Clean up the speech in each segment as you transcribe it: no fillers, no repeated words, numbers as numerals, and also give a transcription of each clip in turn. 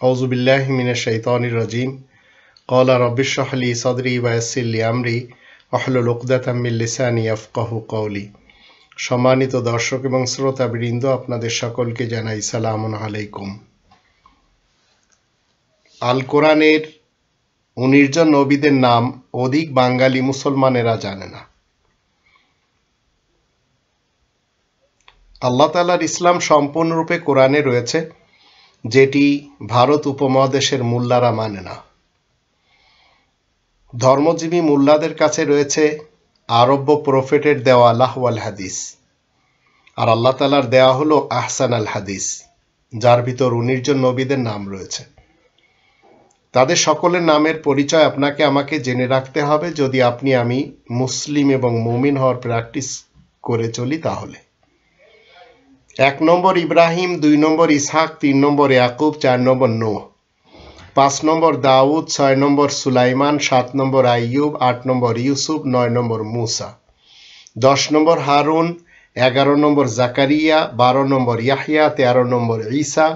আউযু বিল্লাহি মিনাশ শাইতানির রাজিম। ক্বালা রাব্বি ইশরাহ লি সাদরি ওয়া ইয়াসসির লি আমরি ওয়াহলুল উকদাতাম মিন লিসানি ইয়াফকাহু কওলি। সম্মানিত দর্শক এবং শ্রোতাবৃন্দ, আপনাদের সকলকে জানাই সালামুন আলাইকুম। আল কোরআনের 19 জন নবীদের নাম অধিক বাঙালি মুসলমানেরা জানে না। আল্লাহ তাআলার ইসলাম সম্পূর্ণরূপে কোরআনে রয়েছে, যেটি ভারত উপমহাদেশের মুল্লারা মানে না। ধর্মজীবী মুল্লাদের কাছে রয়েছে আরব্য প্রফেটের দেওয়া লাহওয়াল হাদিস, আর আল্লাহ তাআলার দেওয়া হলো আহসান আল হাদিস, যার ভিতর 19 জন নবীদের নাম রয়েছে। তাদের সকলের নামের পরিচয় আপনাকে আমাকে জেনে রাখতে হবে যদি আমি মুসলিম এবং মুমিন হওয়ার প্র্যাকটিস করে চলি। তাহলে 1 নম্বর ইব্রাহিম, 2 নম্বর ইসহাক, 3 নম্বর ইয়াকুব, 4 নম্বর নূহ, 5 নম্বর দাউদ, 6 নম্বর সুলাইমান, 7 নম্বর আইয়ুব, 8 নম্বর ইউসুফ, 9 নম্বর মুসা, 10 নম্বর হারুন, 11 নম্বর জাকারিয়া, 12 নম্বর ইয়াহইয়া, 13 নম্বর ঈসা,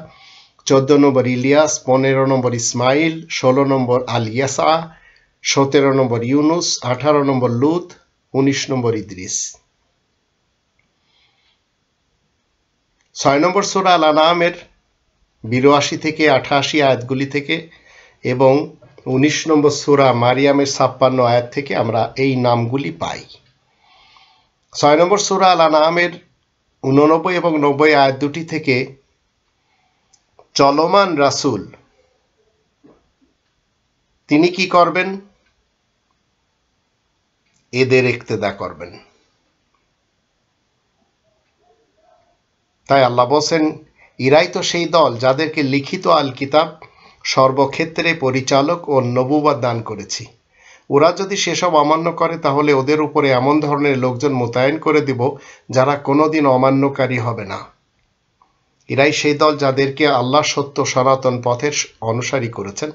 14 নম্বর ইলিয়াস, 15 নম্বর ইসমাইল, 16 নম্বর আল ইয়াসা, 17 নম্বর ইউনুস, 18 নম্বর লুত, 19 নম্বর ইদ্রিস। 6 নম্বর সূরা আল আনআমের 82 থেকে 88 আয়াতগুলি থেকে এবং 19 নম্বর সূরা মারিয়ামের 56 আয়াত থেকে আমরা এই নামগুলি পাই। 6 নম্বর সূরা আল আনআমের 89 এবং 90 আয়াত দুটি থেকে চলমান রাসূল তিনি কি করবেন? এদের ইক্তেদা করবেন। তাই আল্লাহ বলেন, ইরাই তো সেই দল যাদেরকে লিখিত আল কিতাব সর্বক্ষেত্রে পরিচালক ও নবুয়ত দান করেছি। ওরা যদি সেসব অমান্য করে তাহলে ওদের উপরে এমন ধরনের লোকজন মোতায়েন করে দিব যারা কোনোদিন অমান্যকারী হবে না। এরাই সেই দল যাদেরকে আল্লাহ সত্য সনাতন পথের অনুসারী করেছেন।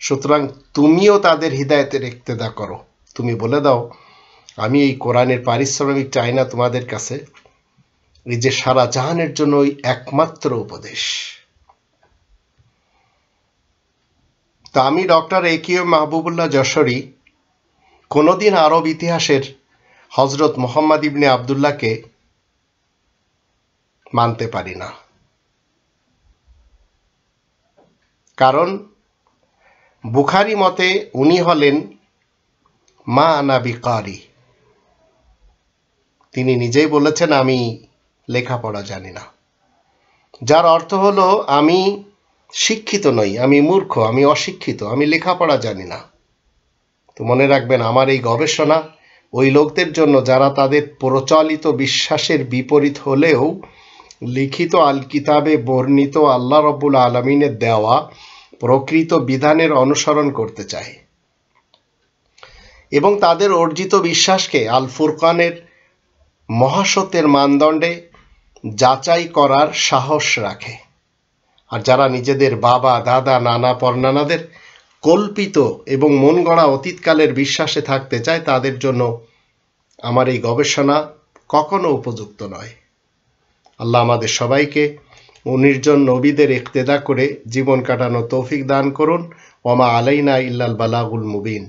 সুতরাং তুমিও তাদের হিদায়াতের ইক্তেদা করো। তুমি বলে দাও, আমি এই কোরআনের পারিশ্রমিক চাই না তোমাদের কাছে, এই যে সারা জাহানের জন্য একমাত্র উপদেশ। তা আমি ডক্টর একিউ মাহবুবুল্লাহ যশোরী কোনোদিন আরব ইতিহাসের হজরত মুহাম্মদ ইবনে আবদুল্লাহকে মানতে পারি না। কারণ বুখারী মতে উনি হলেন মা আনা বিকারি। তিনি নিজেই বলেছেন, আমি লেখাপড়া জানি না, যার অর্থ হলো আমি শিক্ষিত নই, আমি মূর্খ, আমি অশিক্ষিত, আমি লেখাপড়া জানি না। তো মনে রাখবেন, আমার এই গবেষণা ওই লোকদের জন্য যারা তাদের প্রচলিত বিশ্বাসের বিপরীত হলেও লিখিত আল কিতাবে বর্ণিত আল্লাহ রাব্বুল আলামিনের দেওয়া প্রকৃত বিধানের অনুসরণ করতে চায় এবং তাদের অর্জিত বিশ্বাসকে আল ফুরকানের মহাসত্যের মানদণ্ডে যাচাই করার সাহস রাখে। আর যারা নিজেদের বাবা, দাদা, নানা, পরনানাদের কল্পিত এবং মন গড়া অতীতকালের বিশ্বাসে থাকতে চায়, তাদের জন্য আমার এই গবেষণা কখনো উপযুক্ত নয়। আল্লাহ আমাদের সবাইকে 19 জন নবীদের ইক্তেদা করে জীবন কাটানো তৌফিক দান করুন। ওমা আলাইনা ইল্লাল বালাগুল মুবিন।